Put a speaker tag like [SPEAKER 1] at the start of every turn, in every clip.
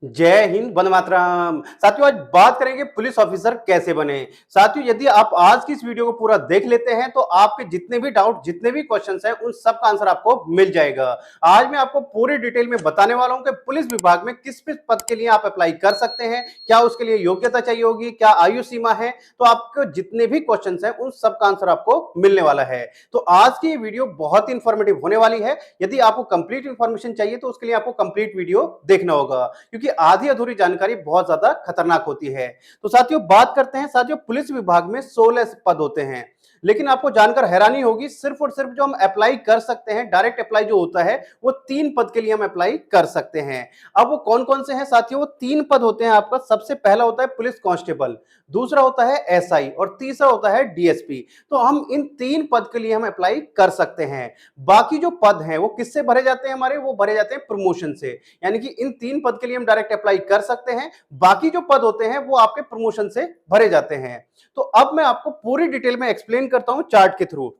[SPEAKER 1] जय हिंद, वंदे मातरम। साथियों, आज बात करेंगे पुलिस ऑफिसर कैसे बने। साथियों, यदि आप आज की इस वीडियो को पूरा देख लेते हैं तो आपके जितने भी डाउट, जितने भी क्वेश्चंस हैं, उन सब का आंसर आपको मिल जाएगा। आज मैं आपको पूरी डिटेल में बताने वाला हूं कि पुलिस विभाग में किस किस पद के लिए आप अप्लाई कर सकते हैं, क्या उसके लिए योग्यता चाहिए होगी, क्या आयु सीमा है। तो आपको जितने भी क्वेश्चन हैं उन सब का आंसर आपको मिलने वाला है। तो आज की वीडियो बहुत ही इंफॉर्मेटिव होने वाली है। यदि आपको कंप्लीट इंफॉर्मेशन चाहिए तो उसके लिए आपको कंप्लीट वीडियो देखना होगा, क्योंकि आधी अधूरी जानकारी बहुत ज्यादा खतरनाक होती है। तो साथियों, बात करते हैं। साथियों, पुलिस विभाग में 16 पद होते हैं, लेकिन आपको जानकर हैरानी होगी, सिर्फ और सिर्फ जो हम अप्लाई कर सकते हैं, डायरेक्ट अप्लाई जो होता है, वो 3 पद के लिए हम अप्लाई कर सकते हैं। अब वो कौन कौन से हैं साथियों? वो 3 पद होते हैं आपका। सबसे पहला होता है पुलिस कांस्टेबल, दूसरा होता है एसआई और तीसरा होता है डीएसपी। तो हम इन 3 पद के लिए हम अप्लाई कर सकते हैं। बाकी जो पद हैं वो किससे भरे जाते हैं हमारे? वो भरे जाते हैं प्रमोशन से। यानी कि इन 3 पद के लिए हम डायरेक्ट अप्लाई कर सकते हैं, बाकी जो पद होते हैं वो आपके प्रमोशन से भरे जाते हैं। तो अब मैं आपको पूरी डिटेल में एक्सप्लेन करता हूं चार्ट के थ्रू।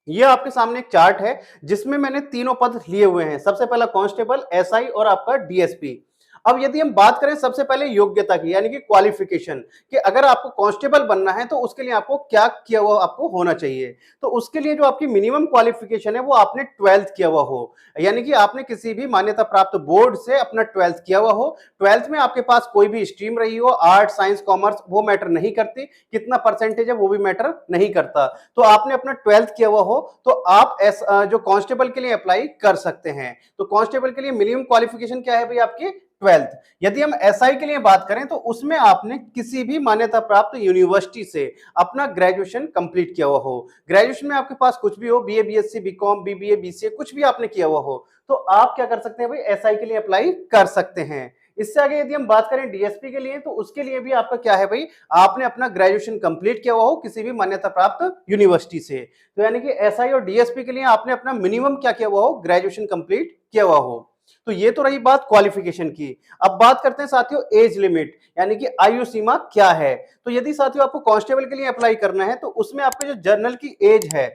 [SPEAKER 1] ये आपके सामने एक चार्ट है जिसमें मैंने तीनों पद लिए हुए हैं। सबसे पहला कांस्टेबल, एसआई और आपका डीएसपी। अब यदि हम बात करें सबसे पहले योग्यता की, यानी कि क्वालिफिकेशन, कि अगर आपको कांस्टेबल बनना है तो उसके लिए आपको क्या किया हुआ आपको होना चाहिए। तो उसके लिए जो आपकी मिनिमम क्वालिफिकेशन है वो आपने 12th किया हुआ हो, यानी कि आपने किसी भी मान्यता प्राप्त बोर्ड से अपना 12th किया हुआ हो। 12th में आपके पास कोई भी स्ट्रीम रही हो, आर्ट, साइंस, कॉमर्स, वो मैटर नहीं करती, कितना परसेंटेज है वो भी मैटर नहीं करता। तो आपने अपना 12th किया हुआ हो तो आप जो कांस्टेबल के लिए अप्लाई कर सकते हैं। तो कांस्टेबल के लिए मिनिमम क्वालिफिकेशन क्या है भाई? आपकी 12th। यदि हम एसआई के लिए बात करें तो उसमें आपने किसी भी मान्यता प्राप्त यूनिवर्सिटी से अपना ग्रेजुएशन कंप्लीट किया हुआ हो। ग्रेजुएशन में आपके पास कुछ भी हो, BA, BSc, BCom, BBA, BCA, कुछ भी आपने किया हुआ हो, तो आप क्या कर सकते हैं भाई? एसआई के लिए अप्लाई कर सकते हैं। इससे आगे यदि हम बात करें डीएसपी के लिए, तो उसके लिए भी आपका क्या है भाई? आपने अपना ग्रेजुएशन कंप्लीट किया हुआ हो किसी भी मान्यता प्राप्त यूनिवर्सिटी से। तो यानी कि एसआई और डीएसपी के लिए आपने अपना मिनिमम क्या किया हुआ हो? ग्रेजुएशन कंप्लीट किया हुआ हो। तो ये तो रही बात क्वालिफिकेशन की। अब बात करते हैं साथियों एज लिमिट, यानी कि आयु सीमा क्या है। तो यदि साथियों आपको कांस्टेबल के लिए अप्लाई करना है तो उसमें आपके जो जर्नल की एज है,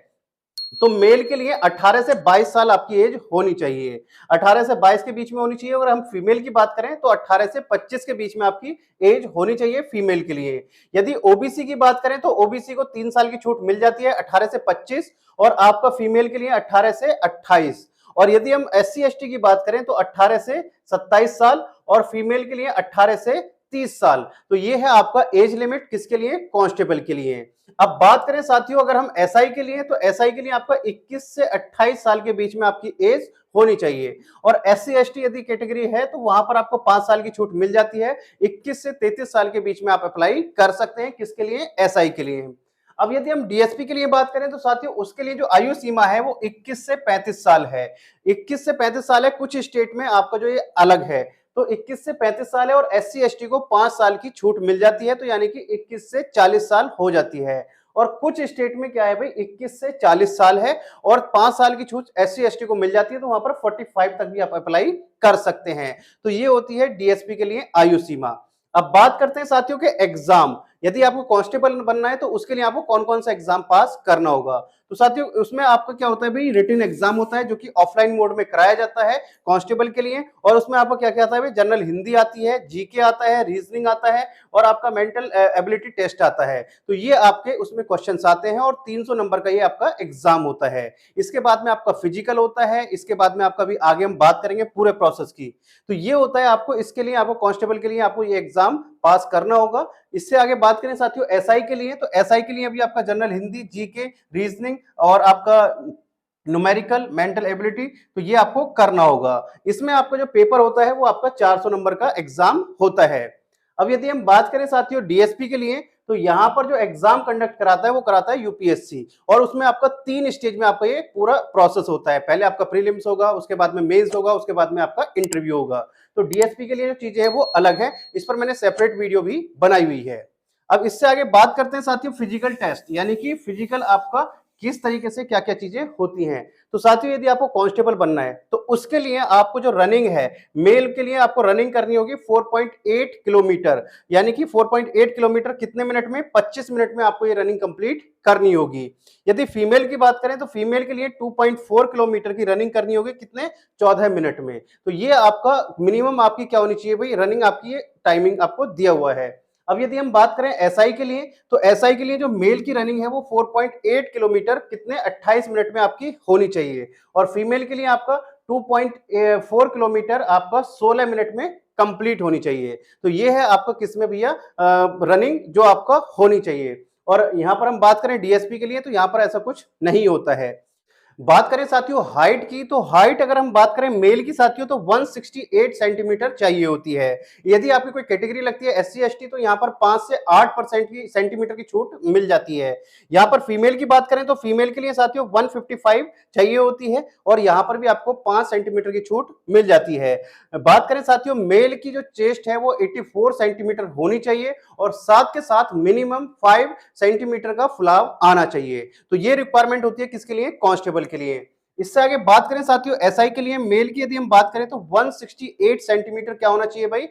[SPEAKER 1] तो मेल के लिए 18 से 22 साल आपकी एज होनी चाहिए। 18 से 22 के बीच में होनी चाहिए। अगर हम फीमेल की बात करें तो 18 से 25 के बीच में आपकी एज होनी चाहिए फीमेल के लिए। यदि ओबीसी की बात करें तो ओबीसी को 3 साल की छूट मिल जाती है, 18 से 25, और आपका फीमेल के लिए 18 से 28। और यदि हम एससी एसटी की बात करें तो 18 से 27 साल और फीमेल के लिए 18 से 30 साल। तो ये है आपका एज लिमिट किसके लिए? कांस्टेबल के लिए। अब बात करें साथियों अगर हम एसआई के लिए, तो एसआई के लिए आपका 21 से 28 साल के बीच में आपकी एज होनी चाहिए। और एससी एसटी यदि कैटेगरी है तो वहां पर आपको 5 साल की छूट मिल जाती है। 21 से 33 साल के बीच में आप अप्लाई कर सकते हैं। किसके लिए? एसआई के लिए। अब यदि हम डीएसपी के लिए बात करें तो साथियों उसके लिए जो आयु सीमा है वो 21 से 35 साल है। 21 से 35 साल है। कुछ स्टेट में आपका जो ये अलग है, तो 21 से 35 साल है। और एससी एसटी को 5 साल की छूट मिल जाती है, तो यानी कि 21 से 40 साल हो जाती है। और कुछ स्टेट में क्या है भाई? 21 से 40 साल है और 5 साल की छूट एससी एसटी को मिल जाती है, तो वहां पर 45 तक भी आप अप्लाई कर सकते हैं। तो ये होती है डीएसपी के लिए आयु सीमा। अब बात करते हैं साथियों के एग्जाम। यदि आपको कांस्टेबल बनना है तो उसके लिए आपको कौन कौन सा एग्जाम पास करना होगा। तो साथियों उसमें आपका क्या होता है भाई? रिटन एग्जाम होता है जो कि ऑफलाइन मोड में कराया जाता है कांस्टेबल के लिए। और उसमें आपको क्या क्या आता है भाई? जनरल हिंदी आती है, जीके आता है, रीजनिंग आता है और आपका मेंटल एबिलिटी टेस्ट आता है। तो ये आपके उसमें क्वेश्चंस आते हैं और 300 नंबर का ये आपका एग्जाम होता है। इसके बाद में आपका फिजिकल होता है। इसके बाद में आपका भी आगे हम बात करेंगे पूरे प्रोसेस की। तो ये होता है आपको, इसके लिए आपको कांस्टेबल के लिए आपको ये एग्जाम पास करना होगा। इससे आगे बात करें साथियों एसआई के लिए, तो एसआई के लिए अभी आपका जनरल हिंदी, जीके, रीजनिंग और आपका न्यूमेरिकल, मेंटल एबिलिटी, तो ये आपको करना होगा। इसमें आपका जो पेपर होता है वो आपका 400 नंबर का एग्जाम होता है। अब यदि हम बात करें साथियों डीएसपी के लिए, तो यहां पर जो एग्जाम कंडक्ट कराता है वो कराता है यूपीएससी। और उसमें आपका 3 स्टेज में आपका ये पूरा प्रोसेस होता है। पहले आपका प्रीलिम्स होगा, उसके बाद में मेंस होगा, उसके बाद में आपका इंटरव्यू होगा। तो डीएसपी के लिए जो चीजें हैं वो अलग है। इस पर मैंने सेपरेट वीडियो भी बनाई हुई है। अब इससे आगे बात करते हैं साथियों फिजिकल टेस्ट, यानी कि फिजिकल आपका किस तरीके से क्या क्या चीजें होती हैं। तो साथियों यदि आपको कांस्टेबल बनना है तो उसके लिए आपको जो रनिंग है, मेल के लिए आपको रनिंग करनी होगी 4.8 किलोमीटर, यानी कि 4.8 किलोमीटर कितने मिनट में, 25 मिनट में आपको ये रनिंग कंप्लीट करनी होगी। यदि फीमेल की बात करें तो फीमेल के लिए 2.4 किलोमीटर की रनिंग करनी होगी कितने, 14 मिनट में। तो ये आपका मिनिमम आपकी क्या होनी चाहिए भाई, रनिंग आपकी ये टाइमिंग आपको दिया हुआ है। अब यदि हम बात करें एसआई के लिए, तो एसआई के लिए जो मेल की रनिंग है वो 4.8 किलोमीटर कितने, 28 मिनट में आपकी होनी चाहिए, और फीमेल के लिए आपका 2.4 किलोमीटर आपका 16 मिनट में कंप्लीट होनी चाहिए। तो ये है आपका किसमें भैया, रनिंग जो आपका होनी चाहिए। और यहां पर हम बात करें डीएसपी के लिए तो यहां पर ऐसा कुछ नहीं होता है। बात करें साथियों हाइट की, तो हाइट अगर हम बात करें मेल की साथियों तो 168 सेंटीमीटर चाहिए होती है। यदि आपकी कोई कैटेगरी लगती है एससी एसटी तो यहाँ पर 5 से 8% की सेंटीमीटर की छूट मिल जाती है। यहाँ पर फीमेल की बात करें तो फीमेल के लिए साथियों 155 चाहिए होती है, और यहाँ पर भी आपको 5 सेंटीमीटर की छूट मिल जाती है। बात करें साथियों मेल की जो चेस्ट है वो 84 सेंटीमीटर होनी चाहिए, और साथ के साथ मिनिमम 5 सेंटीमीटर का फुलाव आना चाहिए। तो ये रिक्वायरमेंट होती है किसके लिए, कांस्टेबल के लिए। इससे आगे बात करें साथियों एसआई के लिए, मेल की यदि हम बात करें तो 168 सेंटीमीटर क्या होना चाहिए भाई,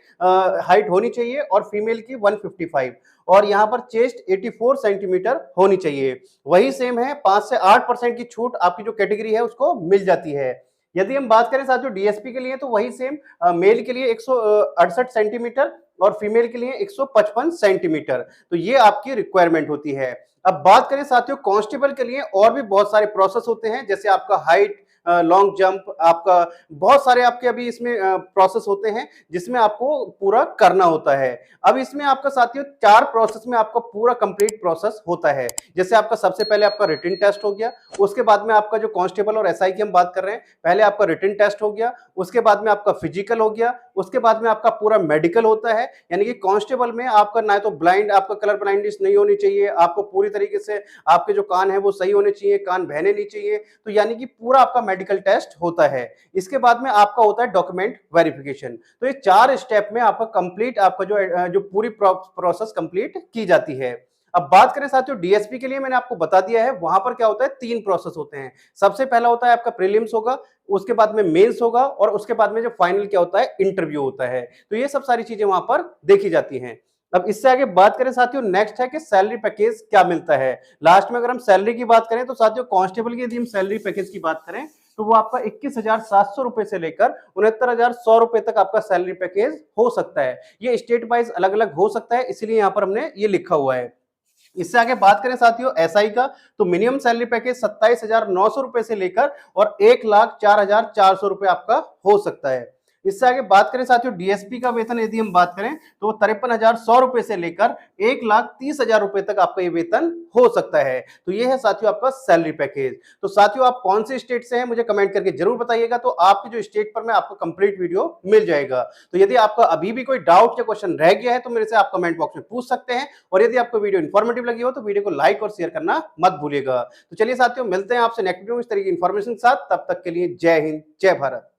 [SPEAKER 1] हाइट होनी चाहिए, और फीमेल की 155, और यहां पर चेस्ट 84 सेंटीमीटर होनी चाहिए। वही सेम है, 5 से 8% की छूट आपकी जो कैटेगरी है उसको मिल जाती है। यदि हम बात करें साथियों डीएसपी के लिए तो वही सेम, मेल के लिए 168 सेंटीमीटर और फीमेल के लिए 155 सेंटीमीटर। तो ये आपकी रिक्वायरमेंट होती है। अब बात करें साथियों कांस्टेबल के लिए और भी बहुत सारे प्रोसेस होते हैं, जैसे आपका हाइट, लॉन्ग जंप, आपका बहुत सारे आपके अभी इसमें प्रोसेस होते हैं जिसमें आपको पूरा करना होता है। अब इसमें आपका साथियों 4 प्रोसेस में आपका पूरा कंप्लीट प्रोसेस होता है। जैसे आपका सबसे पहले आपका रिटन टेस्ट हो गया, उसके बाद में आपका जो कांस्टेबल और एसआई की हम बात कर रहे हैं, पहले आपका रिटन टेस्ट हो गया, उसके बाद में आपका फिजिकल हो गया, उसके बाद में आपका पूरा मेडिकल होता है। यानी कि कांस्टेबल में आपका ना तो ब्लाइंड, आपका कलर ब्लाइंडनेस नहीं होनी चाहिए, आपको पूरी तरीके से आपके जो कान है वो सही होने चाहिए, कान बहने नहीं चाहिए। तो यानी कि पूरा आपका मेडिकल टेस्ट होता है। इसके बाद में आपका होता है डॉक्यूमेंट वेरिफिकेशन। तो ये 4 स्टेप में आपका कंप्लीट आपका जो पूरी प्रोसेस कंप्लीट की जाती है। अब बात करें साथियों डीएसपी के लिए, मैंने आपको बता दिया है वहां पर क्या होता है, 3 प्रोसेस होते हैं। सबसे पहला होता है आपका प्रीलिम्स होगा, उसके बाद में मेंस होगा, और उसके बाद में जो फाइनल क्या होता है, इंटरव्यू होता है। तो ये सब सारी चीजें वहां पर देखी जाती हैं। अब इससे आगे बात करें साथियों, नेक्स्ट है कि सैलरी पैकेज क्या मिलता है। लास्ट में अगर हम सैलरी की बात करें तो साथियों कांस्टेबल की यदि हम सैलरी पैकेज की बात करें तो वो आपका 21,700 रुपए से लेकर 69,100 रुपए तक आपका सैलरी पैकेज हो सकता है। ये स्टेट वाइज अलग अलग हो सकता है, इसलिए यहाँ पर हमने ये लिखा हुआ है। इससे आगे बात करें साथियों एसआई का, तो मिनिमम सैलरी पैकेज 27,900 रुपए से लेकर और 1,04,400 रुपए आपका हो सकता है। इससे आगे बात करें साथियों डीएसपी का वेतन यदि हम बात करें तो वो 53,100 रुपए से लेकर 1,30,000 रुपए तक आपका ये वेतन हो सकता है। तो ये है साथियों आपका सैलरी पैकेज। तो साथियों आप कौन से स्टेट से हैं मुझे कमेंट करके जरूर बताइएगा, तो आपके जो स्टेट पर मैं आपको कंप्लीट वीडियो मिल जाएगा। तो यदि आपका अभी भी कोई डाउट या क्वेश्चन रह गया है तो मेरे से आप कमेंट बॉक्स में पूछ सकते हैं, और यदि आपको वीडियो इन्फॉर्मेटिव लगी हो तो वीडियो को लाइक और शेयर करना मत भूलिएगा। तो चलिए साथियों मिलते हैं आपसे नेक्स्ट वीडियो में इस तरह की इन्फॉर्मेशन के साथ, तब तक के लिए जय हिंद जय भारत।